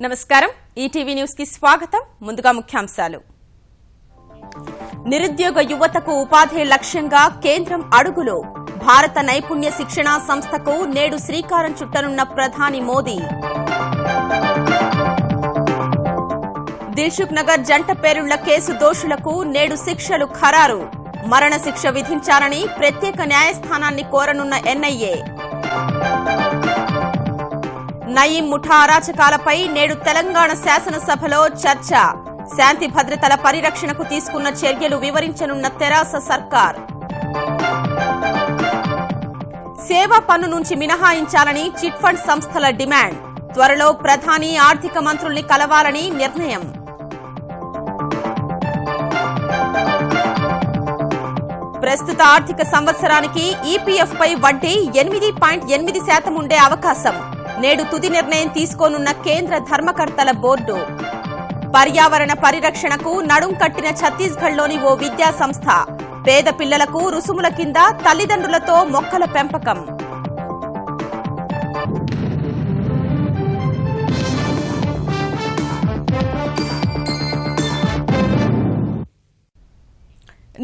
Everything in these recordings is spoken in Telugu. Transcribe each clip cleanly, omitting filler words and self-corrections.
నమస్కారం ఈటీవీ న్యూస్ కి స్వాగతం ముందుగా ముఖ్యాంశాలు నిరుద్యోగ యువతకు ఉపాధి లక్ష్యంగా కేంద్రం అడుగులు భారత నైపుణ్య శిక్షణా సంస్థకు నేడు శ్రీకారం చుట్టనున్న ప్రధాని మోదీ దిల్సుఖ్ నగర్ జంట పేరుళ్ల కేసు దోషులకు నేడు శిక్షలు ఖరారు మరణ శిక్ష విధించాలని ప్రత్యేక న్యాయస్థానాన్ని కోరనున్న ఎన్ఐఏ నయీం ముఠా అరాచకాలపై నేడు తెలంగాణ శాసనసభలో చర్చ శాంతి భద్రతల పరిరక్షణకు తీసుకున్న చర్యలు వివరించనున్న తెరాస సర్కార్ సేవా పన్ను నుంచి మినహాయించాలని చిట్ ఫండ్ సంస్థల డిమాండ్ త్వరలో ప్రధాని ఆర్థిక మంత్రుల్ని కలవాలని నిర్ణయం ప్రస్తుత ఆర్థిక సంవత్సరానికి ఈపీఎఫ్ పై వడ్డీ 8.8% ఉండే అవకాశం నేడు తుది నిర్ణయం తీసుకోనున్న కేంద్ర ధర్మకర్తల బోర్డు పర్యావరణ పరిరక్షణకు నడుం కట్టిన ఛత్తీస్గఢ్లోని ఓ విద్యా సంస్థ పేద పిల్లలకు రుసుముల కింద తల్లిదండ్రులతో మొక్కల పెంపకం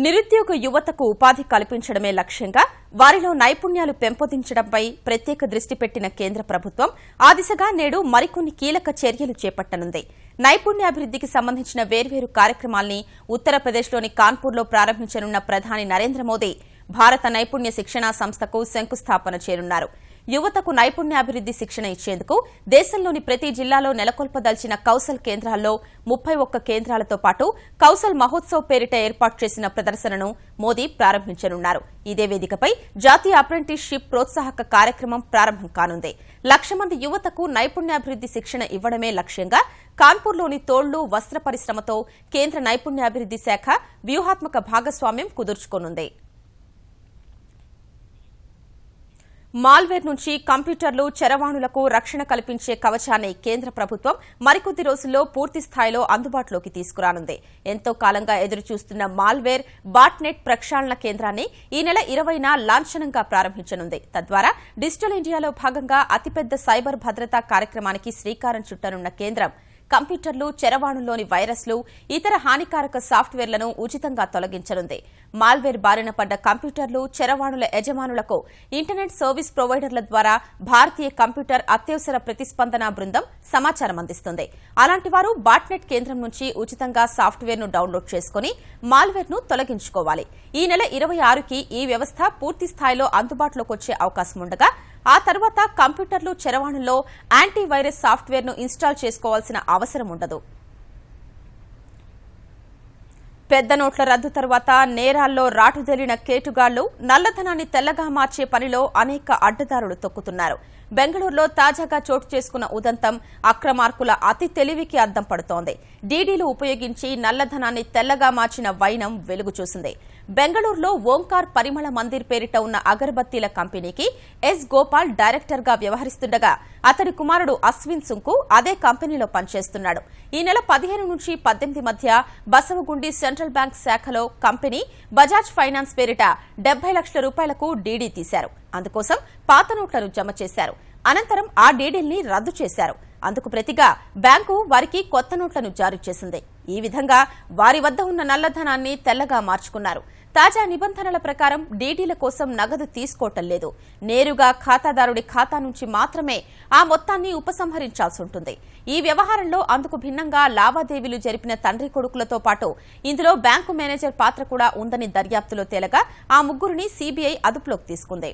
నిరుద్యోగ యువతకు ఉపాధి కల్పించడమే లక్ష్యంగా వారిలో నైపుణ్యాలు పెంపొందించడంపై ప్రత్యేక దృష్టి పెట్టిన కేంద్ర ప్రభుత్వం ఆ దిశగా నేడు మరికొన్ని కీలక చర్యలు చేపట్టనుంది నైపుణ్యాభివృద్దికి సంబంధించిన వేర్వేరు కార్యక్రమాల్ని ఉత్తరప్రదేశ్లోని కాన్పూర్లో ప్రారంభించనున్న ప్రధాని నరేంద్ర మోదీ భారత నైపుణ్య శిక్షణా సంస్థకు శంకుస్థాపన చేయనున్నారు యువతకు నైపుణ్యాభివృద్ది శిక్షణ ఇచ్చేందుకు దేశంలోని ప్రతి జిల్లాలో నెలకొల్పదల్చిన కౌశల్ కేంద్రాల్లో 31 కేంద్రాలతో పాటు కౌశల్ మహోత్సవ్ పేరిట ఏర్పాటు చేసిన ప్రదర్శనను మోదీ ప్రారంభించనున్నారు ఇదే వేదికపై జాతీయ అప్రెంటిస్షిప్ ప్రోత్సాహక కార్యక్రమం ప్రారంభం కానుంది 1,00,000 మంది యువతకు నైపుణ్యాభివృద్ది శిక్షణ ఇవ్వడమే లక్ష్యంగా కాన్పూర్లోని తోళ్లు వస్త్ర పరిశ్రమతో కేంద్ర నైపుణ్యాభివృద్ది శాఖ వ్యూహాత్మక భాగస్వామ్యం కుదుర్చుకోనుంది మాల్వేర్ నుంచి కంప్యూటర్లు చరవాణులకు రక్షణ కల్పించే కవచాన్ని కేంద్ర ప్రభుత్వం మరికొద్ది రోజుల్లో పూర్తి స్థాయిలో అందుబాటులోకి తీసుకురానుంది ఎంతో కాలంగా ఎదురుచూస్తున్న మాల్వేర్ బాట్నెట్ ప్రక్షాళన కేంద్రాన్ని ఈ నెల 20న లాంఛనంగా ప్రారంభించనుంది తద్వారా డిజిటల్ ఇండియాలో భాగంగా అతిపెద్ద సైబర్ భద్రతా కార్యక్రమానికి శ్రీకారం చుట్టనున్న కేంద్రం కంప్యూటర్లు చరవాణుల్లోని వైరస్లు ఇతర హానికారక సాఫ్ట్వేర్లను ఉచితంగా తొలగించనుంది మాల్వేర్ బారిన పడ్డ కంప్యూటర్లు చరవాణుల యజమానులకు ఇంటర్నెట్ సర్వీస్ ప్రొవైడర్ల ద్వారా భారతీయ కంప్యూటర్ అత్యవసర ప్రతిస్పందన బృందం సమాచారం అందిస్తుంది అలాంటి వారు బాట్నెట్ కేంద్రం నుంచి ఉచితంగా సాఫ్ట్వేర్ను డౌన్లోడ్ చేసుకుని మాల్వేర్ను తొలగించుకోవాలి ఈ నెల 26కి ఈ వ్యవస్థ పూర్తి స్థాయిలో అందుబాటులోకి వచ్చే అవకాశం ఉండగా ఆ తర్వాత కంప్యూటర్లు చరవాణుల్లో యాంటీవైరస్ సాఫ్ట్వేర్ను ఇన్స్టాల్ చేసుకోవాల్సిన అవసరం ఉండదు పెద్ద నోట్ల రద్దు తర్వాత నేరాల్లో రాటుదేలిన కేటుగాళ్లు నల్లధనాన్ని తెల్లగా మార్చే పనిలో అనేక అడ్డదారులు తొక్కుతున్నారు బెంగళూరులో తాజాగా చోటు చేసుకున్న ఉదంతం అక్రమార్కుల అతి తెలివికి అద్దం పడుతోంది డీడీలు ఉపయోగించి నల్లధనాన్ని తెల్లగా మార్చిన వైనం వెలుగు చూసింది బెంగళూరులో ఓంకార్ పరిమళ మందిర్ పేరిట ఉన్న అగరబత్తీల కంపెనీకి ఎస్ గోపాల్ డైరెక్టర్ గా వ్యవహరిస్తుండగా అతడి కుమారుడు అశ్విన్ సుంకు అదే కంపెనీలో పనిచేస్తున్నాడు ఈ నెల 15 నుంచి 18 మధ్య బసవగుండి సెంట్రల్ బ్యాంక్ శాఖలో కంపెనీ బజాజ్ ఫైనాన్స్ పేరిట 70 లక్షల రూపాయలకు డీడీ తీశారు అందుకోసం పాత నోట్లను జమ చేశారు అనంతరం ఆ డీడీల్ని రద్దు చేశారు అందుకు ప్రతిగా బ్యాంకు వారికి కొత్త నోట్లను జారీ చేసింది ఈ విధంగా వారి వద్ద ఉన్న నల్లధనాన్ని తెల్లగా మార్చుకున్నారు తాజా నిబంధనల ప్రకారం డీడీల కోసం నగదు తీసుకోవటం లేదు నేరుగా ఖాతాదారుడి ఖాతా నుంచి మాత్రమే ఆ మొత్తాన్ని ఉపసంహరించాల్సి ఉంటుంది ఈ వ్యవహారంలో అందుకు భిన్నంగా లావాదేవీలు జరిపిన తండ్రి కొడుకులతో పాటు ఇందులో బ్యాంకు మేనేజర్ పాత్ర కూడా ఉందని దర్యాప్తులో తేలగా ఆ ముగ్గురిని సీబీఐ అదుపులోకి తీసుకుంది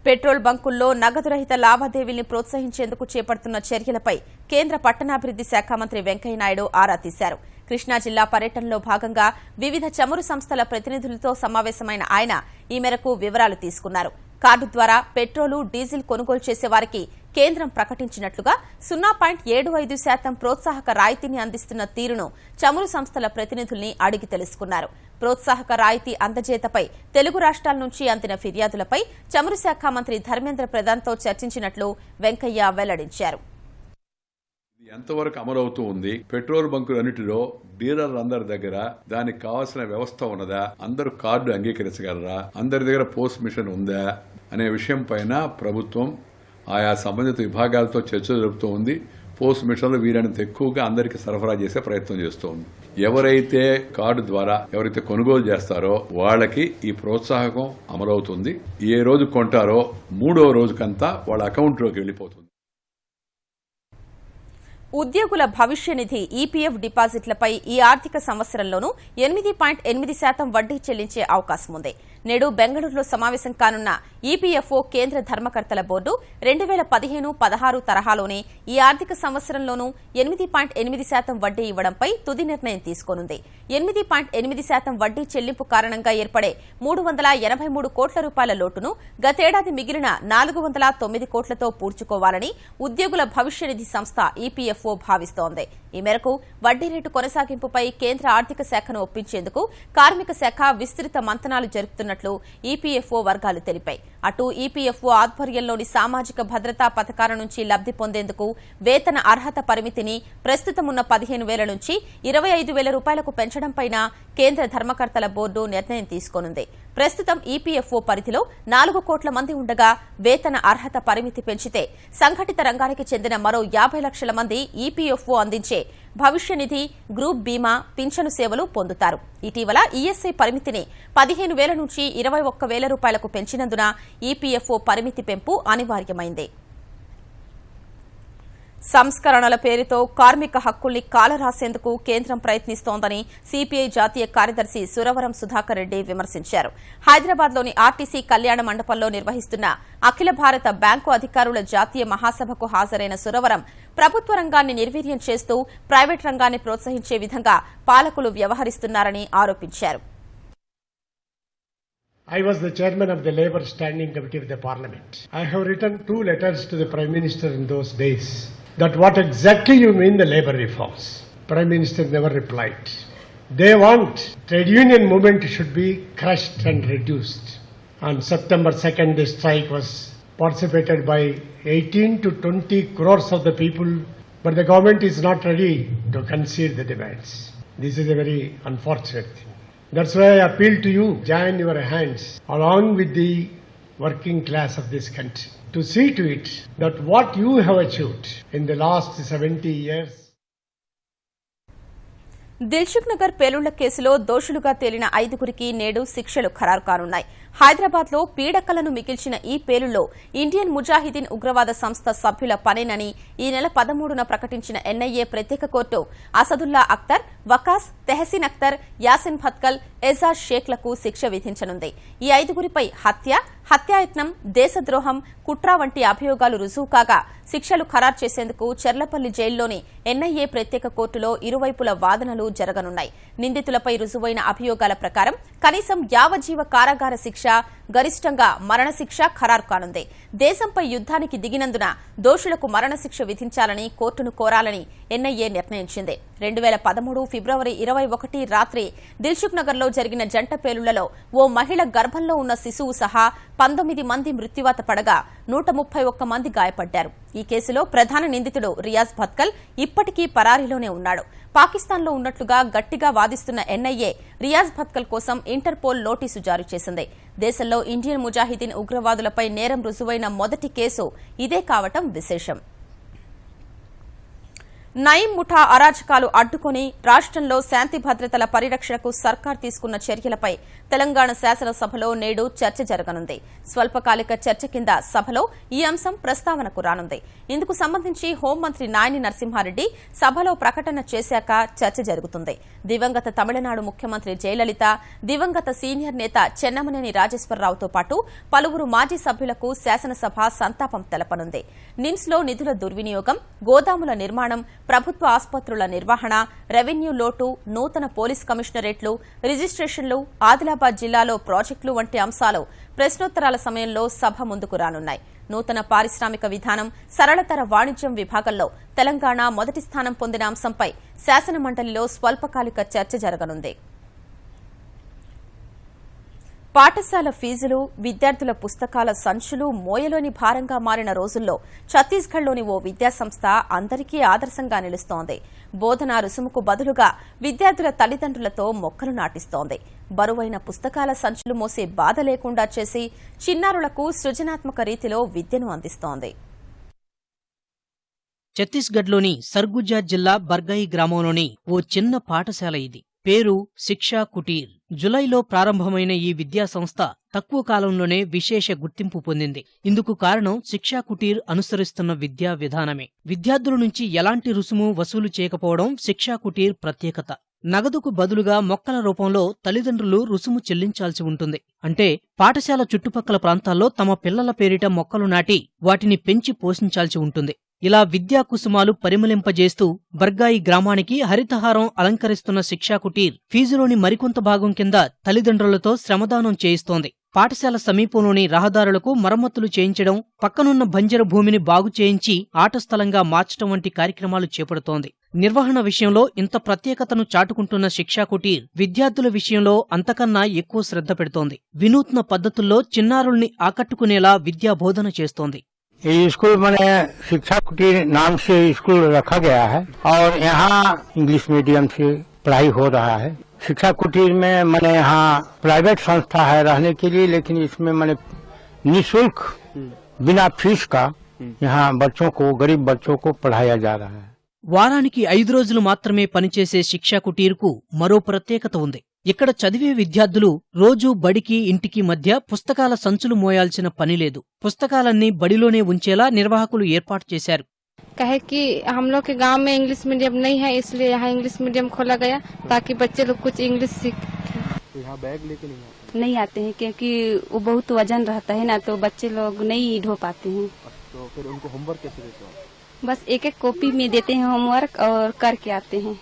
పెట్రోల్ బంకుల్లో నగదు రహిత లావాదేవీల్ని ప్రోత్సహించేందుకు చేపడుతున్న చర్యలపై కేంద్ర పట్టణాభివృద్ది శాఖ మంత్రి వెంకయ్యనాయుడు ఆరా తీశారు కృష్ణా జిల్లా పర్యటనలో భాగంగా వివిధ చమురు సంస్థల ప్రతినిధులతో సమావేశమైన ఆయన ఈ మేరకు వివరాలు తీసుకున్నారు కార్డు ద్వారా పెట్రోలు డీజిల్ కొనుగోలు చేసేవారికి కేంద్రం ప్రకటించినట్లుగా 0.75% ప్రోత్సాహక రాయితీని అందిస్తున్న తీరును చమురు సంస్థల ప్రతినిధుల్ని అడిగి తెలుసుకున్నారు ప్రోత్సాహక రాయితీ అందజేతపై తెలుగు రాష్ట్రాల నుంచి అందిన ఫిర్యాదులపై చమురు శాఖ మంత్రి ధర్మేంద్ర ప్రధాన్తో చర్చించినట్లు వెంకయ్య వెల్లడించారు ఎంతవరకు అమలవుతూ ఉంది పెట్రోల్ బంకులన్నిటిలో డీలర్లందరి దగ్గర దానికి కావాల్సిన వ్యవస్థ ఉన్నదా అందరూ కార్డు అంగీకరించగలరా అందరి దగ్గర పోస్ట్ మిషన్ ఉందా అనే విషయం పైన ప్రభుత్వం ఆయా సంబంధిత విభాగాలతో చర్చ జరుపుతూ ఉంది. పోస్ట్ మిషన్లు వీలైనంత ఎక్కువగా అందరికీ సరఫరా చేసే ప్రయత్నం చేస్తూ ఉంది. ఎవరైతే కార్డు ద్వారా ఎవరైతే కొనుగోలు చేస్తారో వాళ్ళకి ఈ ప్రోత్సాహకం అమలవుతుంది. ఏ రోజు కొంటారో 3వ రోజుకంతా వాళ్ళ అకౌంట్లోకి వెళ్లిపోతుంది. ఉద్యోగుల భవిష్య నిధి ఈపీఎఫ్ డిపాజిట్లపై ఈ ఆర్థిక సంవత్సరంలోనూ 8.8% వడ్డీ చెల్లించే అవకాశం ఉంది. నేడు బెంగళూరులో సమావేశం కానున్న ఈపీఎఫ్ఓ కేంద్ర ధర్మకర్తల బోర్డు 2015-16 తరహాలోనే ఈ ఆర్థిక సంవత్సరంలోనూ 8.8% వడ్డీ ఇవ్వడంపై తుది నిర్ణయం తీసుకోనుంది. 8.8% వడ్డీ చెల్లింపు కారణంగా ఏర్పడే 383 కోట్ల రూపాయల లోటును గతేడాది మిగిలిన 409 కోట్లతో పూడ్చుకోవాలని ఉద్యోగుల భవిష్య నిధి సంస్థ ఈపీఎఫ్ఓ భావిస్తోంది. ఈ మేరకు వడ్డీ రేటు కొనసాగింపుపై కేంద్ర ఆర్థిక శాఖను ఒప్పించేందుకు కార్మిక శాఖ విస్తృత మంతనాలు జరుపుతున్నట్లు ఈపీఎఫ్ఓ వర్గాలు తెలిపాయి. అటు ఈపీఎఫ్ఓ ఆధ్వర్యంలోని సామాజిక భద్రతా పథకాల నుంచి లబ్ది పొందేందుకు వేతన అర్హత పరిమితిని ప్రస్తుతమున్న 15,000 నుంచి 25,000 రూపాయలకు పెంచడంపై కేంద్ర ధర్మకర్తల బోర్డు నిర్ణయం తీసుకోనుంది. ప్రస్తుతం ఈపీఎఫ్ఓ పరిధిలో 4 కోట్ల మంది ఉండగా వేతన అర్హత పరిమితి పెంచితే సంఘటిత రంగానికి చెందిన మరో 50 లక్షల మంది ఈపీఎఫ్ఓ అందించే భవిష్య నిధి, గ్రూప్ బీమా, పింఛను సేవలు పొందుతారు. ఇటీవల ఈఎస్ఐ పరిమితిని 15,000 నుంచి 21,000 రూపాయలకు పెంచినందున ఈపీఎఫ్ఓ పరిమితి పెంపు అనివార్యమైంది. సంస్కరణల పేరుతో కార్మిక హక్కుల్ని కాలరాసేందుకు కేంద్రం ప్రయత్నిస్తోందని సిపిఐ జాతీయ కార్యదర్శి సురవరం సుధాకర్ రెడ్డి విమర్శించారు. హైదరాబాద్లోని ఆర్టీసీ కళ్యాణ మండపంలో నిర్వహిస్తున్న అఖిల భారత బ్యాంకు అధికారుల జాతీయ మహాసభకు హాజరైన సురవరం ప్రభుత్వ రంగాన్ని నిర్వీర్యం చేస్తూ ప్రైవేట్ రంగాన్ని ప్రోత్సహించే విధంగా పాలకులు వ్యవహరిస్తున్నారని ఆరోపించారు. I was the chairman of the Labour Standing Committee of the Parliament. I have written 2 letters to the Prime Minister in those days that what exactly you mean the labour reforms. Prime Minister never replied. They want trade union movement should be crushed and reduced. On September 2nd, the strike was participated by 18 to 20 crores of the people, but the government is not ready to concede the demands. This is a very unfortunate thing. That's why I appeal to you, join your hands along with the working class of this country to see to it that what you have achieved in the last 70 years. Dilsukh Nagar పేలుళ్ల కేసులో దోషులుగా తేలిన 5గురికి నేడు శిక్షలు ఖరారు కానున్నాయి. హైదరాబాద్లో పీడకలను మిగిల్చిన ఈ పేలుళ్లో ఇండియన్ ముజాహిదీన్ ఉగ్రవాద సంస్థ సభ్యుల పనేనని ఈ నెల 13న ప్రకటించిన ఎన్ఐఏ ప్రత్యేక కోర్టు అసదుల్లా అఖ్తర్, వకాస్, తెహసీన్ అఖ్తర్, యాసిన్ భత్కల్, ఎజాజ్ షేక్లకు శిక్ష విధించనుంది. ఈ 5గురిపై హత్యాయత్నం, దేశద్రోహం, కుట్ర వంటి అభియోగాలు రుజువు కాగా శిక్షలు ఖరారు చేసేందుకు చెర్లపల్లి జైల్లోని ఎన్ఐఏ ప్రత్యేక కోర్టులో ఇరువైపుల వాదనలు జరగనున్నాయి. నిందితులపై రుజువైన అభియోగాల ప్రకారం కనీసం యావజ్జీవ కారాగార శిక్ష, గరిష్టంగా మరణశిక్ష ఖరారు కానుంది. దేశంపై యుద్ధానికి దిగినందున దోషులకు మరణశిక్ష విధించాలని కోర్టును కోరాలని ఎన్ఐఏ నిర్ణయించింది. 2013 ఫిబ్రవరి 21 రాత్రి దిల్సుఖ్ నగర్లో జరిగిన జంట పేలుళ్లలో ఓ మహిళ గర్భంలో ఉన్న శిశువు సహా 19 మంది మృత్యువాత పడగా 131 మంది గాయపడ్డారు. ఈ కేసులో ప్రధాన నిందితుడు రియాజ్ భత్కల్ ఇప్పటికీ పరారీలోనే ఉన్నాడు. పాకిస్తాన్లో ఉన్నట్లుగా గట్టిగా వాదిస్తున్న ఎన్ఐఏ రియాజ్ భత్కల్ కోసం ఇంటర్పోల్ నోటీసు జారీ చేసింది. దేశంలో ఇండియన్ ముజాహిదీన్ ఉగ్రవాదులపై నేరం రుజువైన మొదటి కేసు ఇదే కావటం విశేషం. నయీం ముఠా అరాచకాలు అడ్డుకుని రాష్ట్రంలో శాంతి భద్రతల పరిరక్షణకు సర్కార్ తీసుకున్న చర్యలపై తెలంగాణ శాసనసభలో నేడు చర్చ జరగనుంది. స్వల్పకాలిక చర్చ కింద సభలో ఈ అంశం ప్రస్తావనకు రానుంది. ఇందుకు సంబంధించి హోంమంత్రి నాయని నరసింహారెడ్డి సభలో ప్రకటన చేశాక చర్చ జరుగుతుంది. దివంగత తమిళనాడు ముఖ్యమంత్రి జయలలిత, దివంగత సీనియర్ నేత చెన్నమనేని రాజేశ్వరరావుతో పాటు పలువురు మాజీ సభ్యులకు శాసనసభ సంతాపం తెలపనుంది. నిమ్స్లో నిధుల దుర్వినియోగం, గోదాముల నిర్మాణం, ప్రభుత్వ ఆసుపత్రుల నిర్వహణ, రెవెన్యూ లోటు, నూతన పోలీస్ కమిషనరేట్లు, రిజిస్ట్రేషన్లు, ఆదిలాబాద్ జిల్లాలో ప్రాజెక్టులు వంటి అంశాలు ప్రశ్నోత్తరాల సమయంలో సభ ముందుకు రానున్నాయి. నూతన పారిశ్రామిక విధానం, సరళతర వాణిజ్యం విభాగంలో తెలంగాణ మొదటి స్థానం పొందిన అంశంపై శాసనమండలిలో స్వల్పకాలిక చర్చ జరగనుంది. పాఠశాల ఫీజులు, విద్యార్థుల పుస్తకాల సంచులు మోయలోని భారంగా మారిన రోజుల్లో ఛత్తీస్గఢ్లోని ఓ విద్యాసంస్థ అందరికీ ఆదర్శంగా నిలుస్తోంది. బోధనా రుసుముకు బదులుగా విద్యార్థుల తల్లిదండ్రులతో మొక్కలు నాటిస్తోంది. బరువైన పుస్తకాల సంచులు మోసే బాధ లేకుండా చేసి చిన్నారులకు సృజనాత్మక రీతిలో విద్యను అందిస్తోంది. ఛత్తీస్గఢ్లోని సర్గుజా జిల్లా బర్గాయి గ్రామంలోని ఓ చిన్న పాఠశాల ఇది. పేరు శిక్షా కుటీర్. జులైలో ప్రారంభమైన ఈ విద్యా సంస్థ తక్కువ కాలంలోనే విశేష గుర్తింపు పొందింది. ఇందుకు కారణం శిక్షా కుటీర్ అనుసరిస్తున్న విద్యా విధానమే. విద్యార్థుల నుంచి ఎలాంటి రుసుము వసూలు చేయకపోవడం శిక్షా కుటీర్ ప్రత్యేకత. నగదుకు బదులుగా మొక్కల రూపంలో తల్లిదండ్రులు రుసుము చెల్లించాల్సి ఉంటుంది. అంటే పాఠశాల చుట్టుపక్కల ప్రాంతాల్లో తమ పిల్లల పేరిట మొక్కలు నాటి వాటిని పెంచి పోషించాల్సి ఉంటుంది. ఇలా విద్యా కుసుమాలు పరిమళింపజేస్తూ బర్గాయి గ్రామానికి హరితహారం అలంకరిస్తున్న శిక్షా కుటీర్ ఫీజులోని మరికొంత భాగం కింద తల్లిదండ్రులతో శ్రమదానం చేయిస్తోంది. పాఠశాల సమీపంలోని రహదారులకు మరమ్మతులు చేయించడం, పక్కనున్న బంజరు భూమిని బాగు చేయించి ఆట స్థలంగా మార్చడం వంటి కార్యక్రమాలు చేపడుతోంది. నిర్వహణ విషయంలో ఇంత ప్రత్యేకతను చాటుకుంటున్న శిక్షా కుటీర్ విద్యార్థుల విషయంలో అంతకన్నా ఎక్కువ శ్రద్ధ పెడుతోంది. వినూత్న పద్ధతుల్లో చిన్నారుల్ని ఆకట్టుకునేలా విద్యా బోధన చేస్తోంది. ये स्कूल मैंने शिक्षा कुटीर नाम से स्कूल रखा गया है और यहाँ इंग्लिश मीडियम से पढ़ाई हो रहा है। शिक्षा कुटीर में मैंने यहाँ प्राइवेट संस्था है रहने के लिए, लेकिन इसमें मैंने निःशुल्क बिना फीस का यहाँ बच्चों को, गरीब बच्चों को पढ़ाया जा रहा है. వారానికి 5 రోజులు మాత్రమే పనిచేసే శిక్షా కుటీర్కు మరో ప్రత్యేకత ఉంది. ఇక్కడ చదివే విద్యార్థులు రోజూ బడికి ఇంటికి మధ్య పుస్తకాల సంచులు మోయాల్సిన పనిలేదు. పుస్తకాలన్నీ బడిలోనే ఉంచేలా నిర్వాహకులు ఏర్పాటు చేశారు. कहे कि हम लोग के गांव में इंग्लिश मीडियम नहीं है, इसलिए यहाँ इंग्लिश मीडियम खोला गया ताकि बच्चे लोग कुछ इंग्लिश सीखें. यहाँ बैग लेके नहीं आते हैं क्योंकि वो बहुत वजन रहता है ना, तो बच्चे लोग नहीं ढो पाते हैं. तो फिर उनको होमवर्क कैसे देते हो? बस एक एक कॉपी में देते हैं होमवर्क और करके आते हैं.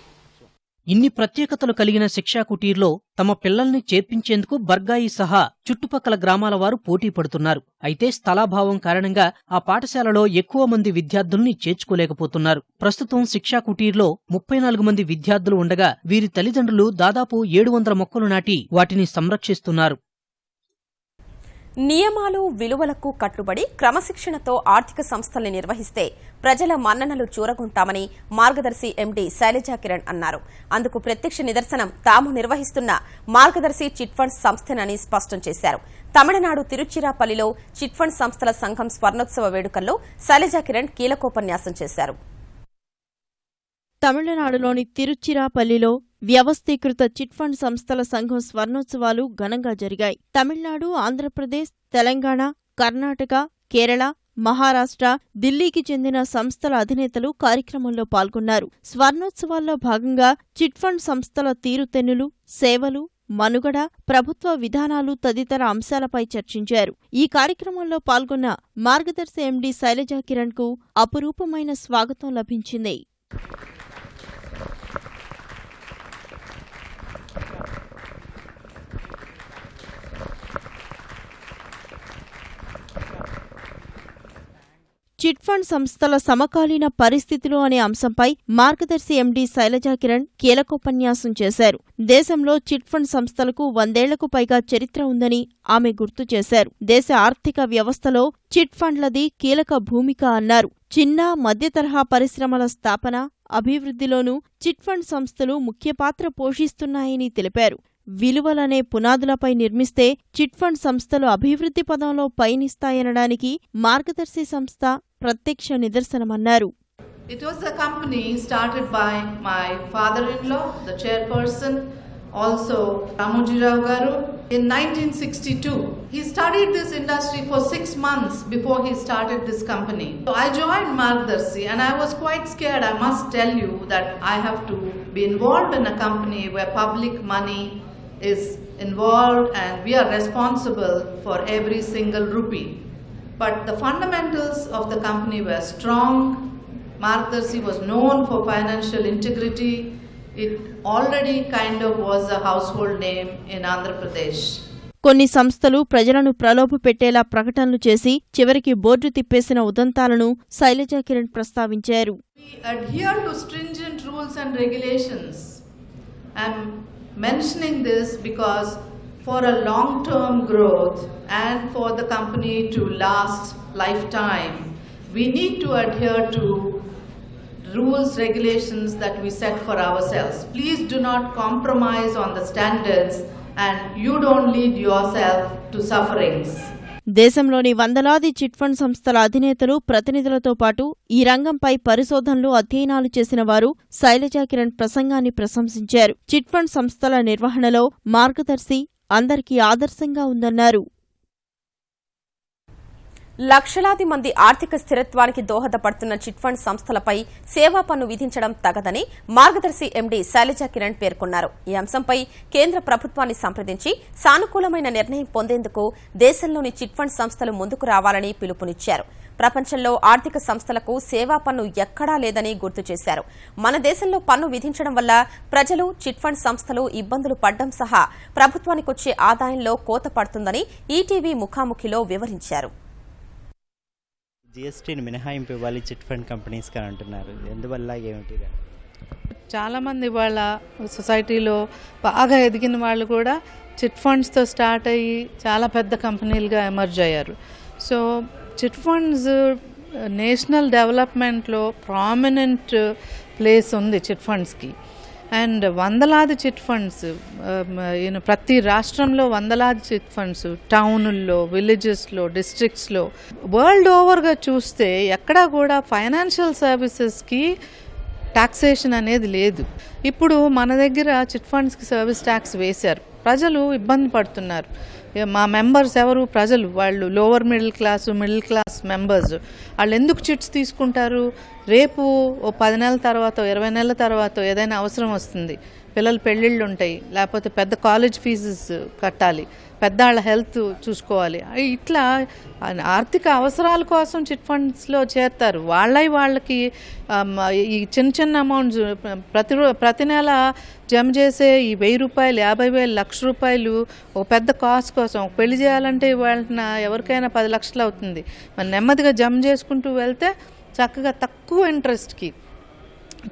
ఇన్ని ప్రత్యేకతలు కలిగిన శిక్షా కుటీర్లో తమ పిల్లల్ని చేర్పించేందుకు బర్గాయి సహా చుట్టుపక్కల గ్రామాల వారు పోటీ పడుతున్నారు. అయితే స్థలాభావం కారణంగా ఆ పాఠశాలలో ఎక్కువ మంది విద్యార్థుల్ని చేర్చుకోలేకపోతున్నారు. ప్రస్తుతం శిక్షా కుటీర్లో 34 మంది విద్యార్థులు ఉండగా వీరి తల్లిదండ్రులు దాదాపు 700 మొక్కలు నాటి వాటిని సంరక్షిస్తున్నారు. నియమాలు విలువలకు కట్టుబడి క్రమశిక్షణతో ఆర్థిక సంస్థల్ని నిర్వహిస్తే ప్రజల మన్ననలు చూరగొంటామని మార్గదర్శి ఎండీ శైలజా కిరణ్ అన్నారు. అందుకు ప్రత్యక్ష నిదర్శనం తాము నిర్వహిస్తున్న మార్గదర్శి చిట్ ఫండ్స్ సంస్థనని స్పష్టం చేశారు. తమిళనాడు తిరుచిరాపల్లిలో చిట్ ఫండ్ సంస్థల సంఘం స్వర్ణోత్సవ వేడుకల్లో శైలజా కిరణ్ కీలకోపన్యాసం చేశారు. తమిళనాడులోని తిరుచిరాపల్లిలో వ్యవస్థీకృత చిట్ ఫండ్ సంస్థల సంఘం స్వర్ణోత్సవాలు ఘనంగా జరిగాయి. తమిళనాడు, ఆంధ్రప్రదేశ్, తెలంగాణ, కర్ణాటక, కేరళ, మహారాష్ట్ర, ఢిల్లీకి చెందిన సంస్థల అధినేతలు కార్యక్రమంలో పాల్గొన్నారు. స్వర్ణోత్సవాల్లో భాగంగా చిట్ ఫండ్ సంస్థల తీరుతెన్నులు, సేవలు, మనుగడ, ప్రభుత్వ విధానాలు తదితర అంశాలపై చర్చించారు. ఈ కార్యక్రమంలో పాల్గొన్న మార్గదర్శి ఎండీ శైలజా కిరణ్ కు అపురూపమైన స్వాగతం లభించింది. చిట్ ఫండ్ సంస్థల సమకాలీన పరిస్థితులు అనే అంశంపై మార్గదర్శి ఎండీ శైలజా కిరణ్ కీలకోపన్యాసం చేశారు. దేశంలో చిట్ ఫండ్ సంస్థలకు 100 ఏళ్లకు పైగా చరిత్ర ఉందని ఆమె గుర్తు చేశారు. దేశ ఆర్థిక వ్యవస్థలో చిట్ ఫండ్లది కీలక భూమిక అన్నారు. చిన్న, మధ్యతరహా పరిశ్రమల స్థాపన, అభివృద్ధిలోనూ చిట్ ఫండ్ సంస్థలు ముఖ్య పాత్ర పోషిస్తున్నాయని తెలిపారు. విలువలనే పునాదులపై నిర్మిస్తే చిట్ ఫండ్ సంస్థలు అభివృద్ధి పదంలో పయనిస్తాయనడానికి మార్గదర్శి సంస్థ ప్రత్యక్ష నిదర్శనమన్నారు. It was a company started by my father-in-law, the chairperson, also Ramoji Rao Garu, in 1962. He studied this industry for 6 months before he started this company. So I joined Margdarshi and I was quite scared. I must tell you that I have to be involved in a company where public money is involved and we are responsible for every single rupee. But the fundamentals of the company were strong. Margdarshi was known for financial integrity. It already kind of was a household name in Andhra Pradesh. కొన్ని సంస్థలు ప్రజలను ప్రలోభపెట్టేలా ప్రకటనలు చేసి చివరికి బోర్డు తిప్పేసిన ఉదంతాలను శైలజా కిరణ్ ప్రస్తావించారు. We adhere to stringent rules and regulations. I'm mentioning this because for a long-term growth and for the company to last lifetime, we need to adhere to rules, regulations that we set for ourselves. Please do not compromise on the standards and you don't lead yourself to sufferings. దేశంలోని వందలాది చిట్ ఫండ్ సంస్థల అధినేతలు, ప్రతినిధులతో పాటు ఈ రంగంపై పరిశోధనలు, అధ్యయనాలు చేసిన వారు శైలజా కిరణ్ ప్రసంగాన్ని ప్రశంసించారు. చిట్ ఫండ్ సంస్థల నిర్వహణలో మార్గదర్శి అందరికీ ఆదర్శంగా ఉందన్నారు. లక్షలాది మంది ఆర్థిక స్థిరత్వానికి దోహదపడుతున్న చిట్ ఫండ్ సంస్థలపై సేవా పన్ను విధించడం తగదని మార్గదర్శి ఎండీ శైలజా కిరణ్ పేర్కొన్నారు. ఈ అంశంపై కేంద్ర ప్రభుత్వాన్ని సంప్రదించి సానుకూలమైన నిర్ణయం పొందేందుకు దేశంలోని చిట్ ఫండ్ సంస్థలు ముందుకు రావాలని పిలుపునిచ్చారు. ప్రపంచంలో ఆర్థిక సంస్థలకు సేవా పన్ను ఎక్కడా లేదని గుర్తు చేశారు. మన దేశంలో పన్ను విధించడం వల్ల ప్రజలు, చిట్ ఫండ్ సంస్థలు ఇబ్బందులు పడ్డం సహా ప్రభుత్వానికొచ్చే ఆదాయంలో కోత పడుతుందని ఈటీవీ ముఖాముఖిలో వివరించారు. జిఎస్టీని మినహాయింపు ఇవ్వాలి చిట్ ఫండ్ కంపెనీస్కి అని అంటున్నారు. ఎందువల్ల ఏమిటి? చాలామంది వాళ్ళ సొసైటీలో బాగా ఎదిగిన వాళ్ళు కూడా చిట్ ఫండ్స్తో స్టార్ట్ అయ్యి చాలా పెద్ద కంపెనీలుగా ఎమర్జ్ అయ్యారు. సో చిట్ ఫండ్స్ నేషనల్ డెవలప్మెంట్లో ప్రామినెంట్ ప్లేస్ ఉంది చిట్ ఫండ్స్కి. అండ్ వందలాది చిట్ ఫండ్స్, ప్రతి రాష్ట్రంలో వందలాది చిట్ ఫండ్స్, టౌనుల్లో, విలేజెస్లో, డిస్ట్రిక్ట్స్లో, వరల్డ్ ఓవర్గా చూస్తే ఎక్కడా కూడా ఫైనాన్షియల్ సర్వీసెస్కి టాక్సేషన్ అనేది లేదు. ఇప్పుడు మన దగ్గర చిట్ ఫండ్స్కి సర్వీస్ ట్యాక్స్ వేశారు. ప్రజలు ఇబ్బంది పడుతున్నారు. మా మెంబర్స్ ఎవరు? ప్రజలు. వాళ్ళు లోవర్ మిడిల్ క్లాస్ మెంబర్స్. వాళ్ళు ఎందుకు చిట్స్ తీసుకుంటారు? రేపు ఓ 10 నెలల తర్వాత, 20 నెలల తర్వాత ఏదైనా అవసరం వస్తుంది, పిల్లల పెళ్ళిళ్ళు ఉంటాయి, లేకపోతే పెద్ద కాలేజ్ ఫీజెస్ కట్టాలి, పెద్దవాళ్ళ హెల్త్ చూసుకోవాలి. ఇట్లా ఆర్థిక అవసరాల కోసం చిట్ ఫండ్స్లో చేరుతారు. వాళ్ళకి ఈ చిన్న అమౌంట్స్ ప్రతి నెల జమ చేసే ఈ 1000 రూపాయలు, 50,000, ₹1,00,000 ఒక పెద్ద కాస్ట్ కోసం. పెళ్లి చేయాలంటే వాళ్ళ ఎవరికైనా 10 లక్షలు అవుతుంది. మనం నెమ్మదిగా జమ చేసుకుంటూ వెళ్తే చక్కగా తక్కువ ఇంట్రెస్ట్కి.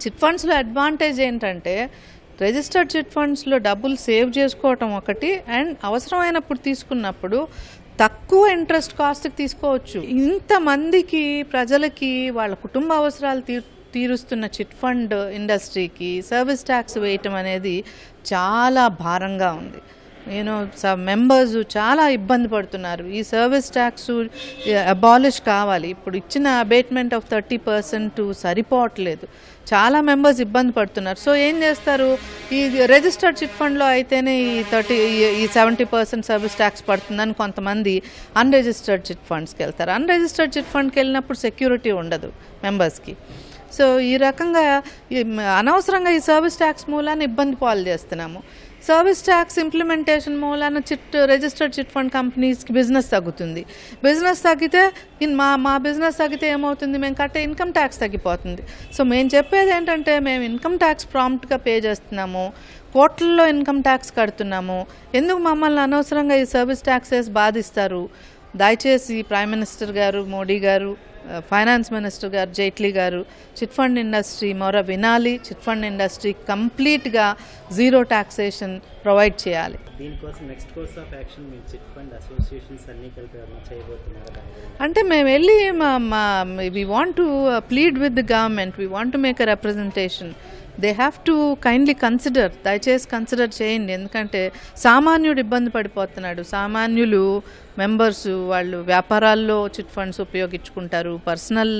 చిట్ ఫండ్స్లో అడ్వాంటేజ్ ఏంటంటే రిజిస్టర్డ్ చిట్ ఫండ్స్లో డబ్బులు సేవ్ చేసుకోవటం ఒకటి, అండ్ అవసరమైనప్పుడు తీసుకున్నప్పుడు తక్కువ ఇంట్రెస్ట్ కాస్ట్కి తీసుకోవచ్చు. ఇంతమందికి ప్రజలకి వాళ్ళ కుటుంబ అవసరాలు తీరుస్తున్న చిట్ ఫండ్ ఇండస్ట్రీకి సర్వీస్ ట్యాక్స్ వేయటం అనేది చాలా భారంగా ఉంది. మెంబర్స్ చాలా ఇబ్బంది పడుతున్నారు. ఈ సర్వీస్ ట్యాక్స్ అబాలిష్ కావాలి. ఇప్పుడు ఇచ్చిన అబేట్మెంట్ ఆఫ్ 30% సరిపోవట్లేదు. చాలా మెంబర్స్ ఇబ్బంది పడుతున్నారు. సో ఏం చేస్తారు? ఈ రిజిస్టర్డ్ చిట్ ఫండ్లో అయితేనే ఈ 70% సర్వీస్ ట్యాక్స్ పడుతుందని కొంతమంది అన్రిజిస్టర్డ్ చిట్ ఫండ్స్కి వెళ్తారు. అన్రిజిస్టర్డ్ చిట్ ఫండ్కి వెళ్ళినప్పుడు సెక్యూరిటీ ఉండదు మెంబర్స్కి. సో ఈ రకంగా అనవసరంగా ఈ సర్వీస్ ట్యాక్స్ మూలాన్ని ఇబ్బంది పాలు చేస్తున్నాము. సర్వీస్ ట్యాక్స్ ఇంప్లిమెంటేషన్ మూలాన రిజిస్టర్డ్ చిట్ ఫండ్ కంపెనీస్కి బిజినెస్ తగ్గుతుంది. బిజినెస్ తగ్గితే మా బిజినెస్ తగ్గితే ఏమవుతుంది? మేము కట్టే ఇన్కమ్ ట్యాక్స్ తగ్గిపోతుంది. సో మేము చెప్పేది ఏంటంటే మేము ఇన్కమ్ ట్యాక్స్ ప్రాంప్ట్గా పే చేస్తున్నాము, కోట్లలో ఇన్కమ్ ట్యాక్స్ కడుతున్నాము. ఎందుకు మమ్మల్ని అనవసరంగా ఈ సర్వీస్ ట్యాక్సెస్ బాధిస్తారు? దయచేసి ప్రైమ్ మినిస్టర్ గారు మోడీ గారు, ఫైనాన్స్ మినిస్టర్ గారు జైట్లీ గారు చిట్ ఫండ్ ఇండస్ట్రీ మొర వినాలి. చిట్ ఫండ్ ఇండస్ట్రీ కంప్లీట్గా జీరో టాక్సేషన్ ప్రొవైడ్ చేయాలి. దీనికోసం next course of action me chit fund associations అన్ని కలిపి చేయబోతున్నారు. అంటే మేము వెళ్ళి we want to plead with the government, we want to make a representation. They have to kindly consider, దయచేసి కన్సిడర్ చేయండి. ఎందుకంటే సామాన్యుడు ఇబ్బంది పడిపోతున్నాడు. సామాన్యులు మెంబర్స్ వాళ్ళు వ్యాపారాల్లో చిట్ ఫండ్స్ ఉపయోగించుకుంటారు, పర్సనల్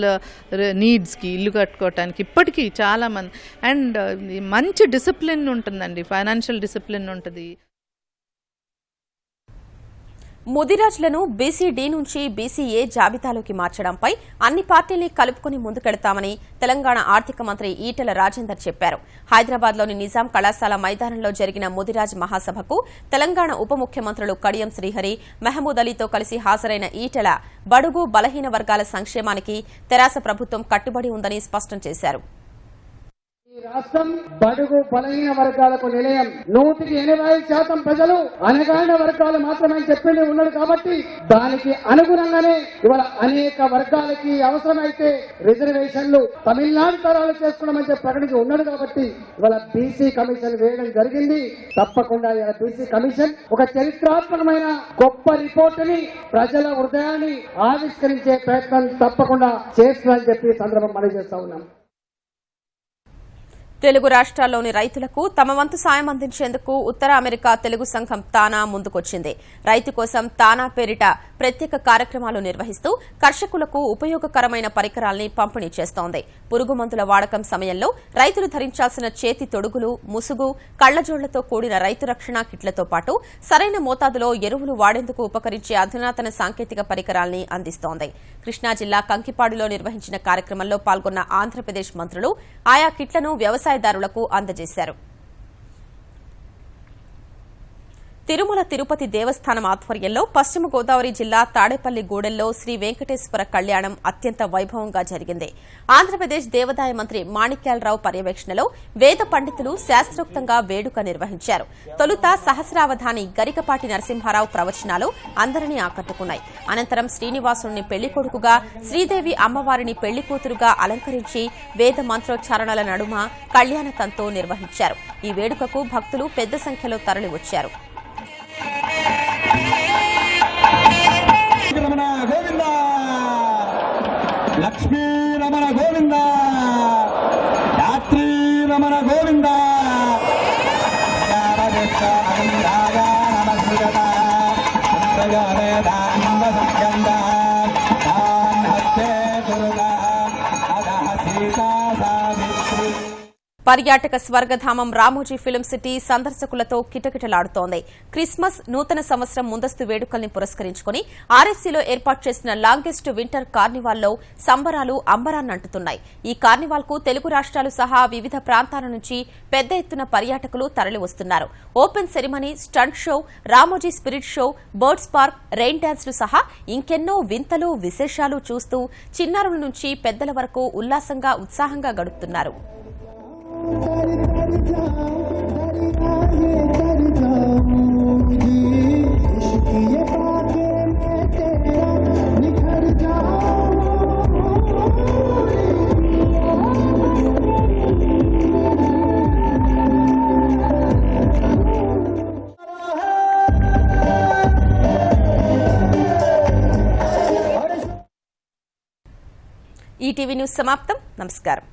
నీడ్స్కి, ఇల్లు కట్టుకోవటానికి. ఇప్పటికీ చాలామంది. అండ్ మంచి డిసిప్లిన్ ఉంటుందండి, ఫైనాన్షియల్ డిసిప్లిన్ ఉంటుంది. ముదిరాజ్లను బీసీ-డి నుంచి బీసీ-ఏ జాబితాలోకి మార్చడంపై అన్ని పార్టీల్ని కలుపుకుని ముందుకెడతామని తెలంగాణ ఆర్థిక మంత్రి ఈటెల రాజేందర్ చెప్పారు. హైదరాబాద్లోని నిజాం కళాశాల మైదానంలో జరిగిన ముదిరాజ్ మహాసభకు తెలంగాణ ఉప ముఖ్యమంత్రులు కడియం శ్రీహరి, మహమూద్ అలీతో కలిసి హాజరైన ఈటెల బడుగు బలహీన వర్గాల సంక్షేమానికి తెరాస ప్రభుత్వం కట్టుబడి ఉందని స్పష్టం చేశారు. ఈ రాష్ట్రం బడుగు బలహీన వర్గాలకు నిలయం. 180% ప్రజలు అనగారిన వర్గాలు మాత్రమే చెప్పింది ఉన్నాడు. కాబట్టి దానికి అనుగుణంగానే ఇవాళ అనేక వర్గాలకి అవసరమైతే రిజర్వేషన్లు తమిళనాడు తరాలు చేసుకోవడం ప్రకటించి ఉన్నాడు. కాబట్టి ఇవాళ బీసీ కమిషన్ వేయడం జరిగింది. తప్పకుండా ఇవాళ బీసీ కమిషన్ ఒక చరిత్రాత్మకమైన గొప్ప రిపోర్ట్ ని ప్రజల హృదయాన్ని ఆవిష్కరించే ప్రయత్నం తప్పకుండా చేస్తుందని చెప్పి సందర్భం మనం చేస్తా ఉన్నాం. తెలుగు రాష్ట్రాల్లోని రైతులకు తమ వంతు సాయం అందించేందుకు ఉత్తర అమెరికా తెలుగు సంఘం తానా ముందుకొచ్చింది. రైతు కోసం తానా పేరిట ప్రత్యేక కార్యక్రమాలు నిర్వహిస్తూ కర్షకులకు ఉపయోగకరమైన పరికరాల్ని పంపిణీ చేస్తోంది. పురుగు మందుల వాడకం సమయంలో రైతులు ధరించాల్సిన చేతి తొడుగులు, ముసుగు, కళ్లజోళ్లతో కూడిన రైతు రక్షణ కిట్లతో పాటు సరైన మోతాదులో ఎరువులు వాడేందుకు ఉపకరించే అధునాతన సాంకేతిక పరికరాల్ని అందిస్తోంది. కృష్ణా జిల్లా కంకిపాడులో నిర్వహించిన కార్యక్రమంలో పాల్గొన్న ఆంధ్రప్రదేశ్ మంత్రులు ఆయా కిట్లను వ్యవసాయదారులకు అందజేశారు. తిరుమల తిరుపతి దేవస్థానం ఆధ్వర్యంలో పశ్చిమ గోదావరి జిల్లా తాడేపల్లి గూడెల్లో శ్రీ వెంకటేశ్వర కళ్యాణం అత్యంత వైభవంగా జరిగింది. ఆంధ్రప్రదేశ్ దేవాదాయ మంత్రి మాణిక్యాలరావు పర్యవేక్షణలో వేద పండితులు శాస్త్రోక్తంగా వేడుక నిర్వహించారు. తొలుత సహస్రావధాని గరికపాటి నరసింహారావు ప్రవచనాలు అందరినీ ఆకట్టుకున్నాయి. అనంతరం శ్రీనివాసుని పెళ్లికొడుకుగా, శ్రీదేవి అమ్మవారిని పెళ్లికూతురుగా అలంకరించి వేద మంత్రోచ్చారణల నడుమ కళ్యాణ తంతు నిర్వహించారు. ఈ వేడుకకు భక్తులు పెద్ద సంఖ్యలో తరలివచ్చారు. రమణ గోవింద, లక్ష్మీ రమణ గోవింద, యాత్రీ రమణ గోవింద, పర్యాటక స్వర్గధామం రామోజీ ఫిల్మ్ సిటీ సందర్శకులతో కిటకిటలాడుతోంది. క్రిస్మస్, నూతన సంవత్సరం ముందస్తు వేడుకల్ని పురస్కరించుకుని ఆర్ఎఫ్సీలో ఏర్పాటు చేసిన లాంగెస్ట్ వింటర్ కార్నివాల్లో సంబరాలు అంబరాన్నంటుతున్నాయి. ఈ కార్నివాల్కు తెలుగు రాష్ట్రాలు సహా వివిధ ప్రాంతాల నుంచి పెద్ద ఎత్తున పర్యాటకులు తరలివస్తున్నారు. Open ceremony, stunt show, Ramoji spirit show, birds park, rain డాన్స్లు సహా ఇంకెన్నో వింతలు, విశేషాలు చూస్తూ చిన్నారుల నుంచి పెద్దల వరకు ఉల్లాసంగా, ఉత్సాహంగా గడుపుతున్నారు. ఈటీవీ న్యూస్ సమాప్తం. నమస్కారం.